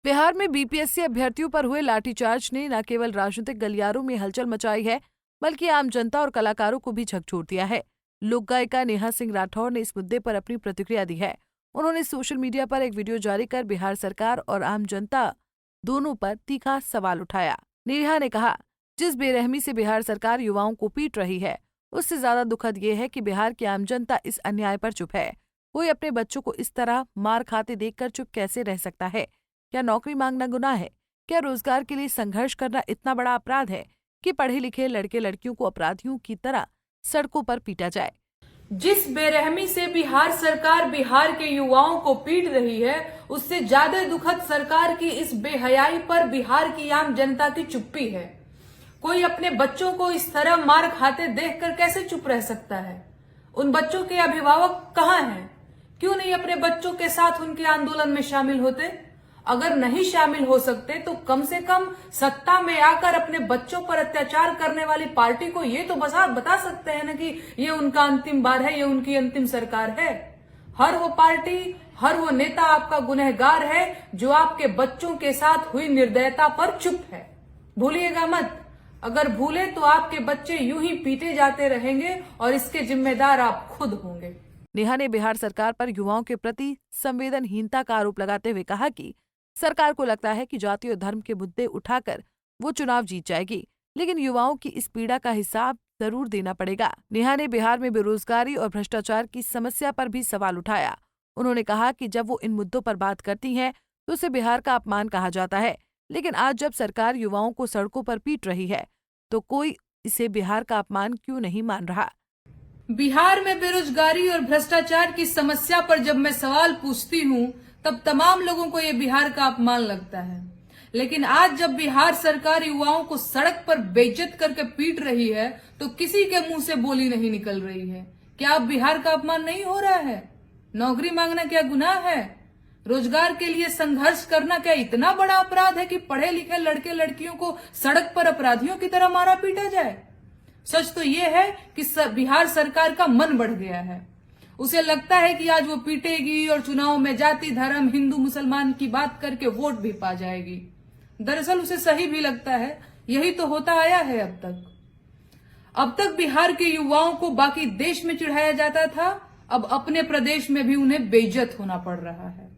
बिहार में बीपीएससी अभ्यर्थियों पर हुए लाठीचार्ज ने न केवल राजनीतिक गलियारों में हलचल मचाई है, बल्कि आम जनता और कलाकारों को भी झकझोर दिया है। लोक गायिका नेहा सिंह राठौर ने इस मुद्दे पर अपनी प्रतिक्रिया दी है। उन्होंने सोशल मीडिया पर एक वीडियो जारी कर बिहार सरकार और आम जनता दोनों पर तीखा सवाल उठाया। नेहा ने कहा, जिस बेरहमी से बिहार सरकार युवाओं को पीट रही है, उससे ज्यादा दुखद ये है कि बिहार की आम जनता इस अन्याय पर चुप है। कोई अपने बच्चों को इस तरह मार खाते देखकर चुप कैसे रह सकता है? क्या नौकरी मांगना गुनाह है? क्या रोजगार के लिए संघर्ष करना इतना बड़ा अपराध है कि पढ़े लिखे लड़के लड़कियों को अपराधियों की तरह सड़कों पर पीटा जाए? जिस बेरहमी से बिहार सरकार बिहार के युवाओं को पीट रही है, उससे ज्यादा दुखद सरकार की इस बेहयाई पर बिहार की आम जनता की चुप्पी है। कोई अपने बच्चों को इस तरह मार खाते देखकर कैसे चुप रह सकता है? उन बच्चों के अभिभावक कहाँ हैं? क्यों नहीं अपने बच्चों के साथ उनके आंदोलन में शामिल होते? अगर नहीं शामिल हो सकते तो कम से कम सत्ता में आकर अपने बच्चों पर अत्याचार करने वाली पार्टी को ये तो बता सकते हैं ना कि ये उनका अंतिम बार है, ये उनकी अंतिम सरकार है। हर वो पार्टी, हर वो नेता आपका गुनहगार है जो आपके बच्चों के साथ हुई निर्दयता पर चुप है। भूलिएगा मत, अगर भूले तो आपके बच्चे यूं ही पीटे जाते रहेंगे और इसके जिम्मेदार आप खुद होंगे। नेहा ने बिहार सरकार पर युवाओं के प्रति संवेदनहीनता का आरोप लगाते हुए कहा कि सरकार को लगता है कि जाति और धर्म के मुद्दे उठाकर वो चुनाव जीत जाएगी, लेकिन युवाओं की इस पीड़ा का हिसाब जरूर देना पड़ेगा। नेहा ने बिहार में बेरोजगारी और भ्रष्टाचार की समस्या पर भी सवाल उठाया। उन्होंने कहा कि जब वो इन मुद्दों पर बात करती हैं तो उसे बिहार का अपमान कहा जाता है, लेकिन आज जब सरकार युवाओं को सड़कों पर पीट रही है तो कोई इसे बिहार का अपमान क्यों नहीं मान रहा? बिहार में बेरोजगारी और भ्रष्टाचार की समस्या पर जब मैं सवाल पूछती हूँ तब तमाम लोगों को ये बिहार का अपमान लगता है, लेकिन आज जब बिहार सरकार युवाओं को सड़क पर बेइज्जत करके पीट रही है तो किसी के मुंह से बोली नहीं निकल रही है। क्या अब बिहार का अपमान नहीं हो रहा है? नौकरी मांगना क्या गुनाह है? रोजगार के लिए संघर्ष करना क्या इतना बड़ा अपराध है कि पढ़े लिखे लड़के लड़कियों को सड़क पर अपराधियों की तरह मारा पीटा जाए? सच तो ये है कि बिहार सरकार का मन बढ़ गया है। उसे लगता है कि आज वो पीटेगी और चुनाव में जाति धर्म हिंदू मुसलमान की बात करके वोट भी पा जाएगी। दरअसल उसे सही भी लगता है, यही तो होता आया है अब तक बिहार के युवाओं को बाकी देश में चिढ़ाया जाता था, अब अपने प्रदेश में भी उन्हें बेइज्जत होना पड़ रहा है।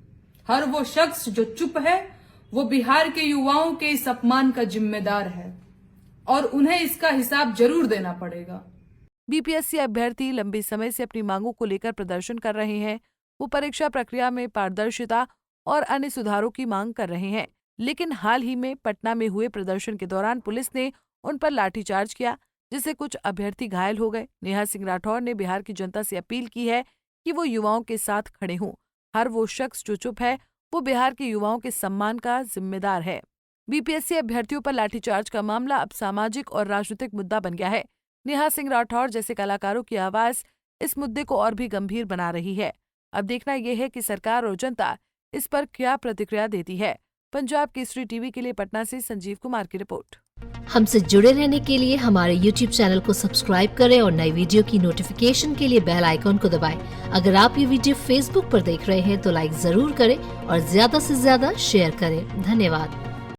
हर वो शख्स जो चुप है वो बिहार के युवाओं के इस अपमान का जिम्मेदार है और उन्हें इसका हिसाब जरूर देना पड़ेगा। बीपीएससी अभ्यर्थी लंबे समय से अपनी मांगों को लेकर प्रदर्शन कर रहे हैं। वो परीक्षा प्रक्रिया में पारदर्शिता और अन्य सुधारों की मांग कर रहे हैं, लेकिन हाल ही में पटना में हुए प्रदर्शन के दौरान पुलिस ने उन पर लाठीचार्ज किया, जिससे कुछ अभ्यर्थी घायल हो गए। नेहा सिंह राठौर ने बिहार की जनता से अपील की है कि वो युवाओं के साथ खड़े हों। हर वो शख्स जो चुप है वो बिहार के युवाओं के सम्मान का जिम्मेदार है। बीपीएससी अभ्यर्थियों पर लाठीचार्ज का मामला अब सामाजिक और राजनीतिक मुद्दा बन गया है। नेहा सिंह राठौर जैसे कलाकारों की आवाज इस मुद्दे को और भी गंभीर बना रही है। अब देखना यह है कि सरकार और जनता इस पर क्या प्रतिक्रिया देती है। पंजाब केसरी टीवी के लिए पटना से संजीव कुमार की रिपोर्ट। हमसे जुड़े रहने के लिए हमारे YouTube चैनल को सब्सक्राइब करें और नई वीडियो की नोटिफिकेशन के लिए बेल आइकॉन को दबाएं। अगर आप ये वीडियो Facebook पर देख रहे हैं तो लाइक जरूर करें और ज्यादा से ज्यादा शेयर करें। धन्यवाद।